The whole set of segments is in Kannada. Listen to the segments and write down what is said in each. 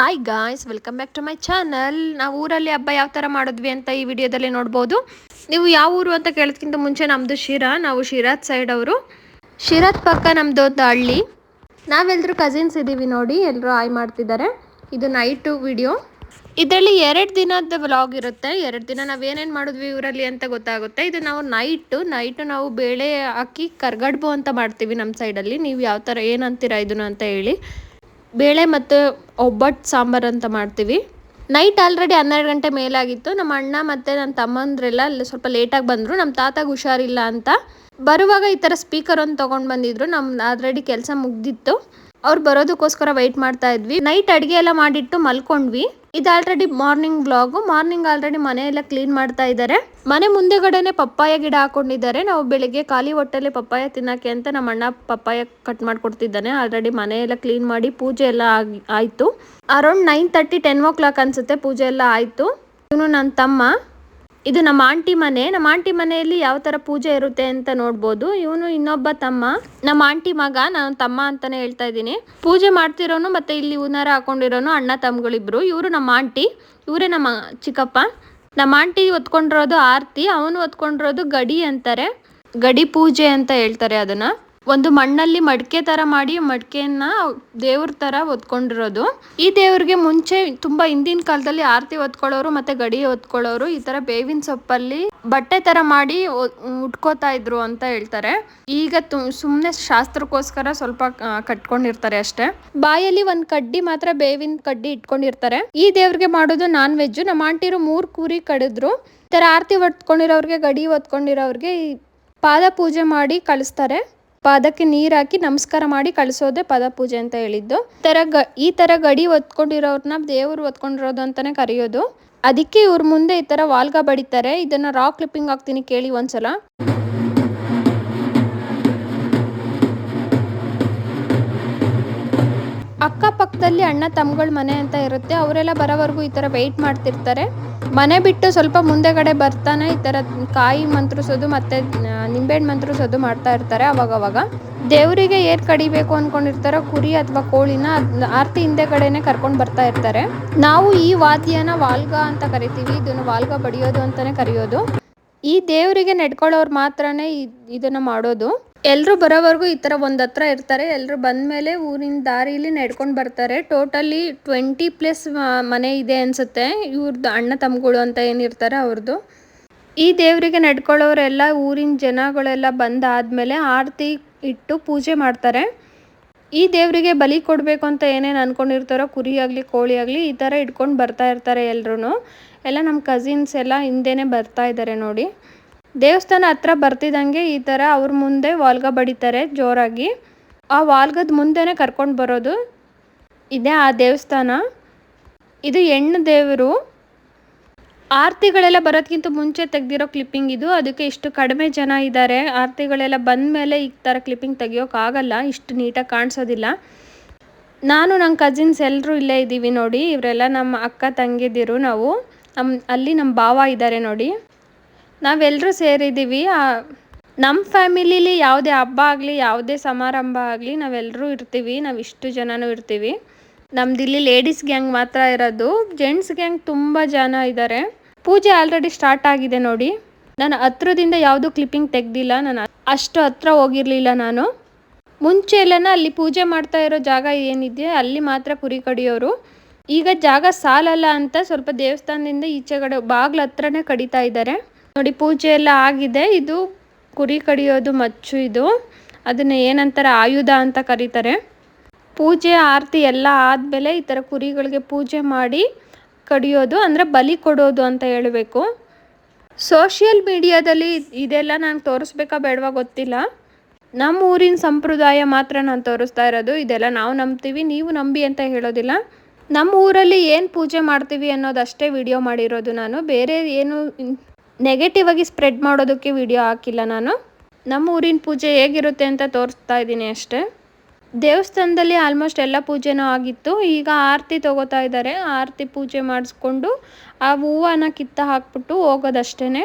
Hi guys, welcome back to my channel. ನಾವು ಊರಲ್ಲಿ ಹಬ್ಬ ಯಾವ ಥರ ಮಾಡಿದ್ವಿ ಅಂತ ಈ ವಿಡಿಯೋದಲ್ಲಿ ನೋಡ್ಬೋದು. ನೀವು ಯಾವ ಊರು ಅಂತ ಕೇಳೋದಕ್ಕಿಂತ ಮುಂಚೆ ನಮ್ಮದು ಶಿರಾ. ನಾವು ಶಿರಾದ ಸೈಡ್ ಅವರು. ಶಿರಾದ ಪಕ್ಕ ನಮ್ಮದು ಒಂದು ಹಳ್ಳಿ. ನಾವೆಲ್ಲರೂ ಕಸಿನ್ಸ್ ಇದ್ದೀವಿ ನೋಡಿ, ಎಲ್ಲರೂ ಹಾಯ್ ಮಾಡ್ತಿದ್ದಾರೆ. ಇದು ನೈಟು ವಿಡಿಯೋ. ಇದರಲ್ಲಿ 2 ದಿನದ ವ್ಲಾಗ್ ಇರುತ್ತೆ. 2 ದಿನ ನಾವೇನೇನು ಮಾಡಿದ್ವಿ ಊರಲ್ಲಿ ಅಂತ ಗೊತ್ತಾಗುತ್ತೆ. ಇದು ನಾವು ನೈಟು ನಾವು ಬೇಳೆ ಹಾಕಿ ಕರ್ಗಡ್ಬು ಅಂತ ಮಾಡ್ತೀವಿ ನಮ್ಮ ಸೈಡಲ್ಲಿ. ನೀವು ಯಾವ ಥರ ಏನಂತೀರಾ ಇದನ್ನು ಅಂತ ಹೇಳಿ. ಬೇಳೆ ಮತ್ತು ಒಬ್ಬಟ್ಟು ಸಾಂಬಾರು ಅಂತ ಮಾಡ್ತೀವಿ. ನೈಟ್ ಆಲ್ರೆಡಿ 12 ಗಂಟೆ ಮೇಲಾಗಿತ್ತು. ನಮ್ಮ ಅಣ್ಣ ಮತ್ತು ನನ್ನ ತಮ್ಮಂದ್ರೆಲ್ಲ ಸ್ವಲ್ಪ ಲೇಟಾಗಿ ಬಂದರು. ನಮ್ಮ ತಾತಗೆ ಹುಷಾರಿಲ್ಲ ಅಂತ ಬರುವಾಗ ಈ ಥರ ಸ್ಪೀಕರ್ ಒಂದು ತೊಗೊಂಡು ಬಂದಿದ್ರು. ನಮ್ಮ ಆಲ್ರೆಡಿ ಕೆಲಸ ಮುಗ್ದಿತ್ತು. ಅವ್ರು ಬರೋದಕ್ಕೋಸ್ಕರ ವೆಯ್ಟ್ ಮಾಡ್ತಾ ಇದ್ವಿ. ನೈಟ್ ಅಡುಗೆ ಎಲ್ಲ ಮಾಡಿಟ್ಟು ಮಲ್ಕೊಂಡ್ವಿ. ಇದು already morning vlog. Morning already ಮನೆ ಎಲ್ಲ ಕ್ಲೀನ್ ಮಾಡ್ತಾ ಇದ್ದಾರೆ. ಮನೆ ಮುಂದೆಗಡೆನೆ ಪಪ್ಪಾಯ ಗಿಡ ಹಾಕೊಂಡಿದ್ದಾರೆ. ನಾವು ಬೆಳಿಗ್ಗೆ ಖಾಲಿ ಹೊಟ್ಟೆಲೆ ಪಪ್ಪಾಯ ತಿನ್ನಕ್ಕೆ ಅಂತ ನಮ್ಮ ಅಣ್ಣ ಪಪ್ಪಾಯ ಕಟ್ ಮಾಡ್ಕೊಡ್ತಿದ್ದಾನೆ. ಆಲ್ರೆಡಿ ಮನೆ ಎಲ್ಲ ಕ್ಲೀನ್ ಮಾಡಿ ಪೂಜೆ ಎಲ್ಲ ಆಯಿತು. ಅರೌಂಡ್ 9:30 10 o'clock ಅನ್ಸುತ್ತೆ ಪೂಜೆ ಎಲ್ಲ ಆಯಿತು. ಇವನು ನನ್ನ ತಮ್ಮ. ಇದು ನಮ್ಮ ಆಂಟಿ ಮನೆ. ನಮ್ಮ ಆಂಟಿ ಮನೆಯಲ್ಲಿ ಯಾವ ಥರ ಪೂಜೆ ಇರುತ್ತೆ ಅಂತ ನೋಡ್ಬೋದು. ಇವನು ಇನ್ನೊಬ್ಬ ತಮ್ಮ, ನಮ್ಮ ಆಂಟಿ ಮಗ. ನಾನು ತಮ್ಮ ಅಂತಾನೆ ಹೇಳ್ತಾ ಇದ್ದೀನಿ. ಪೂಜೆ ಮಾಡ್ತಿರೋನು ಮತ್ತು ಇಲ್ಲಿ ಹೂನಾರ ಹಾಕೊಂಡಿರೋನು ಅಣ್ಣ ತಮ್ಮಗಳಿಬ್ರು. ಇವರು ನಮ್ಮ ಆಂಟಿ, ಇವರೇ ನಮ್ಮ ಚಿಕ್ಕಪ್ಪ. ನಮ್ಮ ಆಂಟಿ ಹೊತ್ಕೊಂಡಿರೋದು ಆರತಿ, ಅವನು ಹೊತ್ಕೊಂಡಿರೋದು ಗಡಿ ಅಂತಾರೆ. ಗಡಿ ಪೂಜೆ ಅಂತ ಹೇಳ್ತಾರೆ ಅದನ್ನು. ಒಂದು ಮಣ್ಣಲ್ಲಿ ಮಡಿಕೆ ಥರ ಮಾಡಿ ಮಡಿಕೆಯನ್ನ ದೇವ್ರ ಥರ ಹೊತ್ಕೊಂಡಿರೋದು. ಈ ದೇವ್ರಿಗೆ ಮುಂಚೆ ತುಂಬ ಹಿಂದಿನ ಕಾಲದಲ್ಲಿ ಆರತಿ ಹೊತ್ಕೊಳ್ಳೋರು ಮತ್ತು ಗಡಿ ಹೊತ್ಕೊಳ್ಳೋರು ಈ ಥರ ಬೇವಿನ ಸೊಪ್ಪಲ್ಲಿ ಬಟ್ಟೆ ಥರ ಮಾಡಿ ಉಟ್ಕೋತಾ ಇದ್ರು ಅಂತ ಹೇಳ್ತಾರೆ. ಈಗ ಸುಮ್ಮನೆ ಶಾಸ್ತ್ರಕ್ಕೋಸ್ಕರ ಸ್ವಲ್ಪ ಕಟ್ಕೊಂಡಿರ್ತಾರೆ ಅಷ್ಟೇ. ಬಾಯಲ್ಲಿ ಒಂದು ಕಡ್ಡಿ ಮಾತ್ರ ಬೇವಿನ ಕಡ್ಡಿ ಇಟ್ಕೊಂಡಿರ್ತಾರೆ. ಈ ದೇವ್ರಿಗೆ ಮಾಡೋದು ನಾನ್ ವೆಜ್. ನಮ್ಮ ಆಂಟಿರು 3 ಕುರಿ ಕಡಿದ್ರು. ಈ ಥರ ಆರತಿ ಹೊತ್ಕೊಂಡಿರೋರಿಗೆ ಗಡಿ ಹೊತ್ಕೊಂಡಿರೋರಿಗೆ ಪಾದ ಪೂಜೆ ಮಾಡಿ ಕಳಿಸ್ತಾರೆ. ಪಾದಕ್ಕೆ ನೀರು ಹಾಕಿ ನಮಸ್ಕಾರ ಮಾಡಿ ಕಳಿಸೋದೆ ಪಾದ ಪೂಜೆ ಅಂತ ಹೇಳಿದ್ದು. ಈ ಥರ ಗಡಿ ಹೊತ್ಕೊಂಡಿರೋರ್ನ ದೇವರು ಹೊತ್ಕೊಂಡಿರೋದು ಅಂತಾನೆ ಕರೆಯೋದು. ಅದಕ್ಕೆ ಇವ್ರ ಮುಂದೆ ಈ ಥರ ವಾಲ್ಗ ಬಡಿತಾರೆ. ಇದನ್ನ ರಾಕ್ ಕ್ಲಿಪ್ಪಿಂಗ್ ಹಾಕ್ತೀನಿ, ಕೇಳಿ ಒಂದ್ಸಲ. ಅಕ್ಕಪಕ್ಕದಲ್ಲಿ ಅಣ್ಣ ತಮ್ಮಗಳ ಮನೆ ಅಂತ ಇರುತ್ತೆ. ಅವರೆಲ್ಲ ಬರೋವರೆಗೂ ಈ ಥರ ವೆಯ್ಟ್ ಮಾಡ್ತಿರ್ತಾರೆ. ಮನೆ ಬಿಟ್ಟು ಸ್ವಲ್ಪ ಮುಂದೆಗಡೆ ಬರ್ತಾನೆ ಈ ಥರ ಕಾಯಿ ಮಂತ್ರಿಸೋದು ಮತ್ತು ನಿಂಬೆಹಣ್ಣು ಮಂತ್ರಿಸೋದು ಮಾಡ್ತಾ ಇರ್ತಾರೆ. ಅವಾಗವಾಗ ದೇವರಿಗೆ ಏರ್ ಕಡಿಬೇಕು ಅಂದ್ಕೊಂಡಿರ್ತಾರೋ ಕುರಿ ಅಥವಾ ಕೋಳಿನ ಆರತಿ ಹಿಂದೆಗಡೆನೆ ಕರ್ಕೊಂಡು ಬರ್ತಾ ಇರ್ತಾರೆ. ನಾವು ಈ ವಾದ್ಯನ ವಾಲ್ಗ ಅಂತ ಕರಿತೀವಿ. ಇದನ್ನು ವಾಲ್ಗ ಬಡಿಯೋದು ಅಂತಾನೆ ಕರೆಯೋದು. ಈ ದೇವರಿಗೆ ನೆಡ್ಕೊಳ್ಳೋರು ಮಾತ್ರನೇ ಇದನ್ನು ಮಾಡೋದು. ಎಲ್ಲರೂ ಬರೋವರೆಗೂ ಈ ಥರ ಒಂದು ಹತ್ರ ಇರ್ತಾರೆ. ಎಲ್ಲರೂ ಬಂದಮೇಲೆ ಊರಿನ ದಾರಿಲಿ ನಡ್ಕೊಂಡು ಬರ್ತಾರೆ. ಟೋಟಲಿ 20+ ಮನೆ ಇದೆ ಅನಿಸುತ್ತೆ. ಇವ್ರದ್ದು ಅಣ್ಣ ತಮ್ಮಗಳು ಅಂತ ಏನಿರ್ತಾರೆ ಅವ್ರದ್ದು. ಈ ದೇವರಿಗೆ ನಡ್ಕೊಳ್ಳೋರೆಲ್ಲ ಊರಿನ ಜನಗಳೆಲ್ಲ ಬಂದಾದಮೇಲೆ ಆರತಿ ಇಟ್ಟು ಪೂಜೆ ಮಾಡ್ತಾರೆ. ಈ ದೇವರಿಗೆ ಬಲಿ ಕೊಡಬೇಕು ಅಂತ ಏನೇನು ಅಂದ್ಕೊಂಡಿರ್ತಾರೋ ಕುರಿ ಆಗಲಿ ಕೋಳಿ ಆಗಲಿ ಈ ಥರ ಇಟ್ಕೊಂಡು ಬರ್ತಾ ಇರ್ತಾರೆ ಎಲ್ಲರೂ. ಎಲ್ಲ ನಮ್ಮ ಕಸಿನ್ಸ್ ಎಲ್ಲ ಹಿಂದೆನೇ ಬರ್ತಾ ಇದ್ದಾರೆ ನೋಡಿ. ದೇವಸ್ಥಾನ ಹತ್ರ ಬರ್ತಿದ್ದಂಗೆ ಈ ಥರ ಅವ್ರ ಮುಂದೆ ವಾಲ್ಗ ಬಡಿತಾರೆ ಜೋರಾಗಿ. ಆ ವಾಲ್ಗದ ಮುಂದೆನೇ ಕರ್ಕೊಂಡು ಬರೋದು. ಇದೇ ಆ ದೇವಸ್ಥಾನ. ಇದು ಹೆಣ್ಣು ದೇವರು. ಆರತಿಗಳೆಲ್ಲ ಬರೋದಕ್ಕಿಂತ ಮುಂಚೆ ತೆಗೆದಿರೋ ಕ್ಲಿಪ್ಪಿಂಗ್ ಇದು. ಅದಕ್ಕೆ ಇಷ್ಟು ಕಡಿಮೆ ಜನ ಇದ್ದಾರೆ. ಆರತಿಗಳೆಲ್ಲ ಬಂದ ಮೇಲೆ ಈ ಥರ ಕ್ಲಿಪ್ಪಿಂಗ್ ತೆಗಿಯೋಕ್ಕಾಗಲ್ಲ, ಇಷ್ಟು ನೀಟಾಗಿ ಕಾಣಿಸೋದಿಲ್ಲ. ನಾನು ನನ್ನ ಕಸಿನ್ಸ್ ಎಲ್ಲರೂ ಇಲ್ಲೇ ಇದ್ದೀವಿ ನೋಡಿ. ಇವರೆಲ್ಲ ನಮ್ಮ ಅಕ್ಕ ತಂಗಿದಿರು. ನಾವು ಅಲ್ಲಿ ನಮ್ಮ ಭಾವ ಇದ್ದಾರೆ ನೋಡಿ. ನಾವೆಲ್ಲರೂ ಸೇರಿದ್ದೀವಿ. ನಮ್ಮ ಫ್ಯಾಮಿಲಿಲಿ ಯಾವುದೇ ಹಬ್ಬ ಆಗಲಿ ಯಾವುದೇ ಸಮಾರಂಭ ಆಗಲಿ ನಾವೆಲ್ಲರೂ ಇರ್ತೀವಿ. ನಾವು ಇಷ್ಟು ಜನನೂ ಇರ್ತೀವಿ. ನಮ್ದಿಲ್ಲಿ ಲೇಡೀಸ್ ಗ್ಯಾಂಗ್ ಮಾತ್ರ ಇರೋದು. ಜೆಂಟ್ಸ್ ಗ್ಯಾಂಗ್ ತುಂಬ ಜನ ಇದ್ದಾರೆ. ಪೂಜೆ ಆಲ್ರೆಡಿ ಸ್ಟಾರ್ಟ್ ಆಗಿದೆ ನೋಡಿ. ನಾನು ಹತ್ರದಿಂದ ಯಾವುದೂ ಕ್ಲಿಪ್ಪಿಂಗ್ ತೆಗೆದಿಲ್ಲ. ನಾನು ಅಷ್ಟು ಹತ್ರ ಹೋಗಿರಲಿಲ್ಲ. ನಾನು ಮುಂಚೆ ಎಲ್ಲನ ಅಲ್ಲಿ ಪೂಜೆ ಮಾಡ್ತಾ ಇರೋ ಜಾಗ ಏನಿದೆ ಅಲ್ಲಿ ಮಾತ್ರ ಕುರಿ ಕಡಿಯೋರು. ಈಗ ಜಾಗ ಸಾಲಲ್ಲ ಅಂತ ಸ್ವಲ್ಪ ದೇವಸ್ಥಾನದಿಂದ ಈಚೆಗಡೆ ಬಾಗ್ಲ ಹತ್ರನೇ ಕಡಿತಾ ಇದ್ದಾರೆ ನೋಡಿ. ಪೂಜೆ ಎಲ್ಲ ಆಗಿದೆ. ಇದು ಕುರಿ ಕಡಿಯೋದು ಮಚ್ಚು. ಇದು ಅದನ್ನು ಏನಂತಾರೆ, ಆಯುಧ ಅಂತ ಕರೀತಾರೆ. ಪೂಜೆ ಆರತಿ ಎಲ್ಲ ಆದಮೇಲೆ ಈ ಥರ ಕುರಿಗಳಿಗೆ ಪೂಜೆ ಮಾಡಿ ಕಡಿಯೋದು, ಅಂದರೆ ಬಲಿ ಕೊಡೋದು ಅಂತ ಹೇಳಬೇಕು. ಸೋಷಿಯಲ್ ಮೀಡಿಯಾದಲ್ಲಿ ಇದೆಲ್ಲ ನಾನು ತೋರಿಸ್ಬೇಕಾ ಬೇಡವಾ ಗೊತ್ತಿಲ್ಲ. ನಮ್ಮ ಊರಿನ ಸಂಪ್ರದಾಯ ಮಾತ್ರ ನಾನು ತೋರಿಸ್ತಾ ಇರೋದು. ಇದೆಲ್ಲ ನಾವು ನಂಬ್ತೀವಿ, ನೀವು ನಂಬಿ ಅಂತ ಹೇಳೋದಿಲ್ಲ. ನಮ್ಮ ಊರಲ್ಲಿ ಏನು ಪೂಜೆ ಮಾಡ್ತೀವಿ ಅನ್ನೋದಷ್ಟೇ ವಿಡಿಯೋ ಮಾಡಿರೋದು ನಾನು. ಬೇರೆ ಏನು ನೆಗೆಟಿವ್ ಆಗಿ ಸ್ಪ್ರೆಡ್ ಮಾಡೋದಕ್ಕೆ ವಿಡಿಯೋ ಹಾಕಿಲ್ಲ ನಾನು. ನಮ್ಮ ಊರಿನ ಪೂಜೆ ಹೇಗಿರುತ್ತೆ ಅಂತ ತೋರಿಸ್ತಾ ಇದ್ದೀನಿ ಅಷ್ಟೇ. ದೇವಸ್ಥಾನದಲ್ಲಿ ಆಲ್ಮೋಸ್ಟ್ ಎಲ್ಲ ಪೂಜೆನೂ ಆಗಿತ್ತು. ಈಗ ಆರತಿ ತಗೋತಾ ಇದ್ದಾರೆ. ಆರತಿ ಪೂಜೆ ಮಾಡಿಸ್ಕೊಂಡು ಆ ಹೂವನ್ನ ಕಿತ್ತ ಹಾಕ್ಬಿಟ್ಟು ಹೋಗೋದಷ್ಟೇ.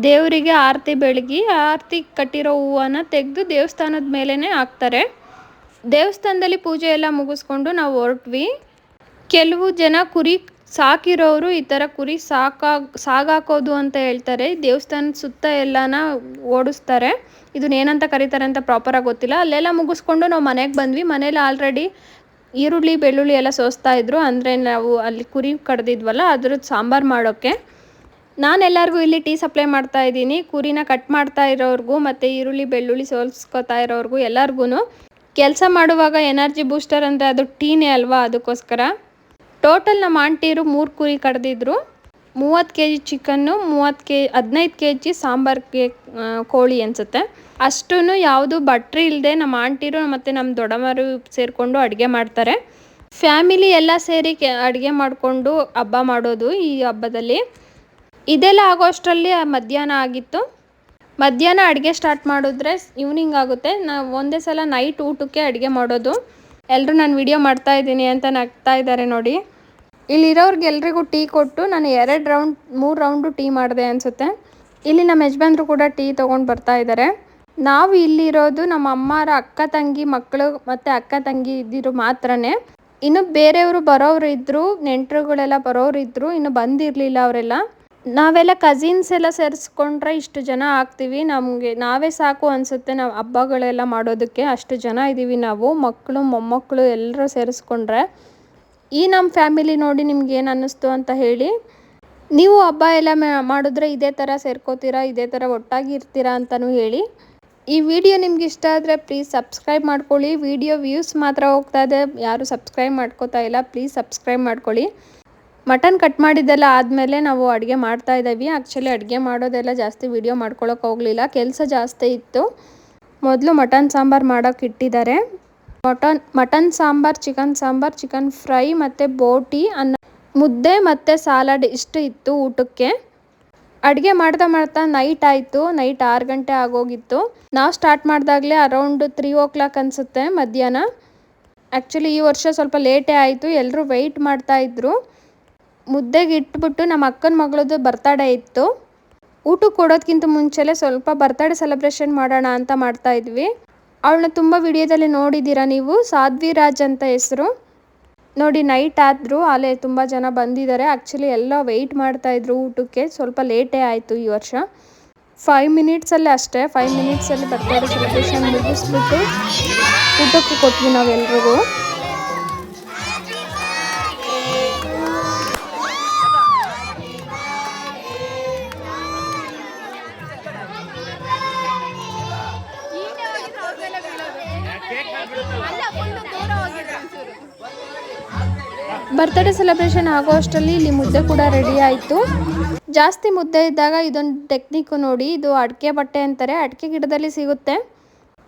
ದೇವರಿಗೆ ಆರತಿ ಬೆಳಗಿ ಆರತಿ ಕಟ್ಟಿರೋ ಹೂವನ್ನ ತೆಗೆದು ದೇವಸ್ಥಾನದ ಮೇಲೇ ಹಾಕ್ತಾರೆ. ದೇವಸ್ಥಾನದಲ್ಲಿ ಪೂಜೆ ಎಲ್ಲ ಮುಗಿಸ್ಕೊಂಡು ನಾವು ಹೊರಟ್ವಿ. ಕೆಲವು ಜನ ಕುರಿ ಸಾಕಿರೋರು ಈ ಥರ ಕುರಿ ಸಾಗಾಕೋದು ಅಂತ ಹೇಳ್ತಾರೆ. ದೇವಸ್ಥಾನದ ಸುತ್ತ ಎಲ್ಲಾನ ಓಡಿಸ್ತಾರೆ. ಇದನ್ನ ಏನಂತ ಕರೀತಾರೆ ಅಂತ ಪ್ರಾಪರಾಗಿ ಗೊತ್ತಿಲ್ಲ. ಅಲ್ಲೆಲ್ಲ ಮುಗಿಸ್ಕೊಂಡು ನಾವು ಮನೆಗೆ ಬಂದ್ವಿ. ಮನೇಲಿ ಆಲ್ರೆಡಿ ಈರುಳ್ಳಿ ಬೆಳ್ಳುಳ್ಳಿ ಎಲ್ಲ ಸೋಸ್ತಾ ಇದ್ರು. ಅಂದರೆ ನಾವು ಅಲ್ಲಿ ಕುರಿ ಕಡ್ದಿದ್ವಲ್ಲ ಅದ್ರದ್ದು ಸಾಂಬಾರು ಮಾಡೋಕ್ಕೆ. ನಾನು ಎಲ್ಲರಿಗೂ ಇಲ್ಲಿ ಟೀ ಸಪ್ಲೈ ಮಾಡ್ತಾ ಇದ್ದೀನಿ. ಕುರಿನ ಕಟ್ ಮಾಡ್ತಾ ಇರೋರ್ಗೂ ಮತ್ತು ಈರುಳ್ಳಿ ಬೆಳ್ಳುಳ್ಳಿ ಸೋಲ್ಸ್ಕೊತಾ ಇರೋರ್ಗೂ ಎಲ್ಲರಿಗೂ. ಕೆಲಸ ಮಾಡುವಾಗ ಎನರ್ಜಿ ಬೂಸ್ಟರ್ ಅಂದರೆ ಅದು ಟೀನೇ ಅಲ್ವಾ, ಅದಕ್ಕೋಸ್ಕರ. ಟೋಟಲ್ ನಮ್ಮ ಆಂಟಿಯರು 3 ಕುರಿ ಕಡ್ದಿದ್ರು. 30 kg ಚಿಕನ್ನು, 15 kg ಸಾಂಬಾರ್ಗೆ ಕೋಳಿ ಅನಿಸುತ್ತೆ. ಅಷ್ಟೂ ಯಾವುದು ಭಟ್ರು ಇಲ್ಲದೆ ನಮ್ಮ ಆಂಟಿರು ಮತ್ತು ನಮ್ಮ ದೊಡ್ಡಮ್ಮರು ಸೇರಿಕೊಂಡು ಅಡುಗೆ ಮಾಡ್ತಾರೆ. ಫ್ಯಾಮಿಲಿ ಎಲ್ಲ ಸೇರಿ ಅಡುಗೆ ಮಾಡಿಕೊಂಡು ಹಬ್ಬ ಮಾಡೋದು ಈ ಹಬ್ಬದಲ್ಲಿ. ಇದೆಲ್ಲ ಆಗೋಷ್ಟರಲ್ಲಿ ಮಧ್ಯಾಹ್ನ ಆಗಿತ್ತು. ಮಧ್ಯಾಹ್ನ ಅಡುಗೆ ಸ್ಟಾರ್ಟ್ ಮಾಡಿದ್ರೆ ಈವ್ನಿಂಗ್ ಆಗುತ್ತೆ. ನಾವು ಒಂದೇ ಸಲ ನೈಟ್ ಊಟಕ್ಕೆ ಅಡುಗೆ ಮಾಡೋದು. ಎಲ್ಲರೂ ನಾನು ವಿಡಿಯೋ ಮಾಡ್ತಾ ಇದ್ದೀನಿ ಅಂತ ನಗ್ತಾ ಇದ್ದಾರೆ ನೋಡಿ. ಇಲ್ಲಿರೋರ್ಗೆಲ್ರಿಗೂ ಟೀ ಕೊಟ್ಟು ನಾನು 3 ರೌಂಡು ಟೀ ಮಾಡಿದೆ ಅನಿಸುತ್ತೆ. ಇಲ್ಲಿ ನಮ್ಮ ಯಜಮಾನ್ರು ಕೂಡ ಟೀ ತೊಗೊಂಡು ಬರ್ತಾ ಇದ್ದಾರೆ. ನಾವು ಇಲ್ಲಿರೋದು ನಮ್ಮ ಅಮ್ಮರ ಅಕ್ಕ ತಂಗಿ ಮಕ್ಕಳು ಮತ್ತು ಅಕ್ಕ ತಂಗಿ ಇದ್ದಿರು ಮಾತ್ರನೇ. ಇನ್ನು ಬೇರೆಯವರು ಬರೋರು ಇದ್ದರು, ನೆಂಟರುಗಳೆಲ್ಲ ಬರೋರು ಇದ್ದರು, ಇನ್ನು ಬಂದಿರಲಿಲ್ಲ ಅವರೆಲ್ಲ. ನಾವೆಲ್ಲ ಕಸಿನ್ಸ್ ಎಲ್ಲ ಸೇರಿಸ್ಕೊಂಡ್ರೆ ಇಷ್ಟು ಜನ ಆಗ್ತೀವಿ. ನಮಗೆ ನಾವೇ ಸಾಕು ಅನಿಸುತ್ತೆ ನಾವು ಹಬ್ಬಗಳೆಲ್ಲ ಮಾಡೋದಕ್ಕೆ. ಅಷ್ಟು ಜನ ಇದ್ದೀವಿ ನಾವು, ಮಕ್ಕಳು ಮೊಮ್ಮಕ್ಕಳು ಎಲ್ಲರೂ ಸೇರಿಸ್ಕೊಂಡ್ರೆ. ಈ ನಮ್ಮ ಫ್ಯಾಮಿಲಿ ನೋಡಿ ನಿಮ್ಗೆ ಏನು ಅನ್ನಿಸ್ತು ಅಂತ ಹೇಳಿ. ನೀವು ಹಬ್ಬ ಎಲ್ಲ ಮಾಡಿದ್ರೆ ಇದೇ ಥರ ಸೇರ್ಕೋತೀರಾ, ಇದೇ ಥರ ಒಟ್ಟಾಗಿ ಇರ್ತೀರಾ ಅಂತಲೂ ಹೇಳಿ. ಈ ವಿಡಿಯೋ ನಿಮ್ಗೆ ಇಷ್ಟ ಆದರೆ ಪ್ಲೀಸ್ ಸಬ್ಸ್ಕ್ರೈಬ್ ಮಾಡ್ಕೊಳ್ಳಿ. ವಿಡಿಯೋ ವ್ಯೂಸ್ ಮಾತ್ರ ಹೋಗ್ತಾ ಇದೆ, ಯಾರು ಸಬ್ಸ್ಕ್ರೈಬ್ ಮಾಡ್ಕೋತಾ ಇಲ್ಲ. ಪ್ಲೀಸ್ ಸಬ್ಸ್ಕ್ರೈಬ್ ಮಾಡ್ಕೊಳ್ಳಿ. ಮಟನ್ ಕಟ್ ಮಾಡಿದ್ದೆಲ್ಲ ಆದಮೇಲೆ ನಾವು ಅಡುಗೆ ಮಾಡ್ತಾ ಇದ್ದೀವಿ. ಆ್ಯಕ್ಚುಲಿ ಅಡುಗೆ ಮಾಡೋದೆಲ್ಲ ಜಾಸ್ತಿ ವಿಡಿಯೋ ಮಾಡ್ಕೊಳ್ಳೋಕೆ ಹೋಗಲಿಲ್ಲ, ಕೆಲಸ ಜಾಸ್ತಿ ಇತ್ತು. ಮೊದಲು ಮಟನ್ ಸಾಂಬಾರು ಮಾಡೋಕೆ ಇಟ್ಟಿದ್ದಾರೆ. ಮಟನ್ ಸಾಂಬಾರು, ಚಿಕನ್ ಫ್ರೈ ಮತ್ತು ಬೋಟಿ, ಅನ್ನ, ಮುದ್ದೆ ಮತ್ತು ಸಲಾಡ್ ಇಷ್ಟು ಇತ್ತು ಊಟಕ್ಕೆ. ಅಡುಗೆ ಮಾಡ್ತಾ ನೈಟ್ ಆಯಿತು. ನೈಟ್ 6 ಗಂಟೆ ಆಗೋಗಿತ್ತು. ನಾವು ಸ್ಟಾರ್ಟ್ ಮಾಡಿದಾಗಲೇ ಅರೌಂಡ್ 3 o'clock ಅನಿಸುತ್ತೆ ಮಧ್ಯಾಹ್ನ. ಆ್ಯಕ್ಚುಲಿ ಈ ವರ್ಷ ಸ್ವಲ್ಪ ಲೇಟೇ ಆಯಿತು. ಎಲ್ಲರೂ ವೆಯ್ಟ್ ಮಾಡ್ತಾಯಿದ್ರು. ಮುದ್ದೆಗೆ ಇಟ್ಬಿಟ್ಟು ನಮ್ಮ ಅಕ್ಕನ ಮಗಳದ್ದು ಬರ್ತಡೇ ಇತ್ತು. ಊಟಕ್ಕೆ ಕೊಡೋದಕ್ಕಿಂತ ಮುಂಚೆಲೇ ಸ್ವಲ್ಪ ಬರ್ತಡೇ ಸೆಲೆಬ್ರೇಷನ್ ಮಾಡೋಣ ಅಂತ ಮಾಡ್ತಾಯಿದ್ವಿ. ಅವಳನ್ನ ತುಂಬ ವಿಡಿಯೋದಲ್ಲಿ ನೋಡಿದ್ದೀರಾ ನೀವು, ಸಾಧ್ವಿ ರಾಜ್ ಅಂತ ಹೆಸರು. ನೋಡಿ ನೈಟ್ ಆದರೂ ಅಲ್ಲೇ ತುಂಬ ಜನ ಬಂದಿದ್ದಾರೆ. ಆ್ಯಕ್ಚುಲಿ ಎಲ್ಲ ವೆಯ್ಟ್ ಮಾಡ್ತಾಯಿದ್ರು ಊಟಕ್ಕೆ. ಸ್ವಲ್ಪ ಲೇಟೇ ಆಯಿತು ಈ ವರ್ಷ. 5 ಮಿನಿಟ್ಸಲ್ಲೇ ಅಷ್ಟೇ, 5 ಮಿನಿಟ್ಸಲ್ಲಿ ಬರ್ತಡೇ ಸೆಲೆಬ್ರೇಷನ್ ಮುಗಿಸ್ಬಿಟ್ಟು ಊಟಕ್ಕೆ ಕೊಟ್ವಿ ನಾವೆಲ್ರಿಗೂ. ಬರ್ತಡೇ ಸೆಲೆಬ್ರೇಷನ್ ಆಗೋ ಅಷ್ಟರಲ್ಲಿ ಇಲ್ಲಿ ಮುದ್ದೆ ಕೂಡ ರೆಡಿ ಆಯಿತು. ಜಾಸ್ತಿ ಮುದ್ದೆ ಇದ್ದಾಗ ಇದೊಂದು ಟೆಕ್ನಿಕ್ಕು ನೋಡಿ, ಇದು ಅಡಿಕೆ ಬಟ್ಟೆ ಅಂತಾರೆ, ಅಡಿಕೆ ಗಿಡದಲ್ಲಿ ಸಿಗುತ್ತೆ.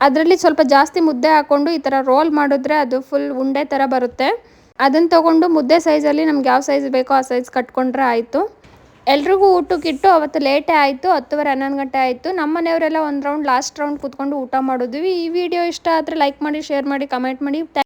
ಅದರಲ್ಲಿ ಸ್ವಲ್ಪ ಜಾಸ್ತಿ ಮುದ್ದೆ ಹಾಕ್ಕೊಂಡು ಈ ಥರ ರೋಲ್ ಮಾಡಿದ್ರೆ ಅದು ಫುಲ್ ಉಂಡೆ ಥರ ಬರುತ್ತೆ. ಅದನ್ನು ತೊಗೊಂಡು ಮುದ್ದೆ ಸೈಜಲ್ಲಿ ನಮ್ಗೆ ಯಾವ ಸೈಜ್ ಬೇಕೋ ಆ ಸೈಜ್ ಕಟ್ಕೊಂಡ್ರೆ ಆಯಿತು. ಎಲ್ರಿಗೂ ಊಟಕ್ಕಿಟ್ಟು ಅವತ್ತು ಲೇಟೇ ಆಯಿತು. 10:30 11 ಗಂಟೆ ಆಯಿತು. ನಮ್ಮ ಮನೆಯವರೆಲ್ಲ ಲಾಸ್ಟ್ ರೌಂಡ್ ಕೂತ್ಕೊಂಡು ಊಟ ಮಾಡಿದ್ವಿ. ಈ ವಿಡಿಯೋ ಇಷ್ಟ ಆದರೆ ಲೈಕ್ ಮಾಡಿ, ಶೇರ್ ಮಾಡಿ, ಕಮೆಂಟ್ ಮಾಡಿ.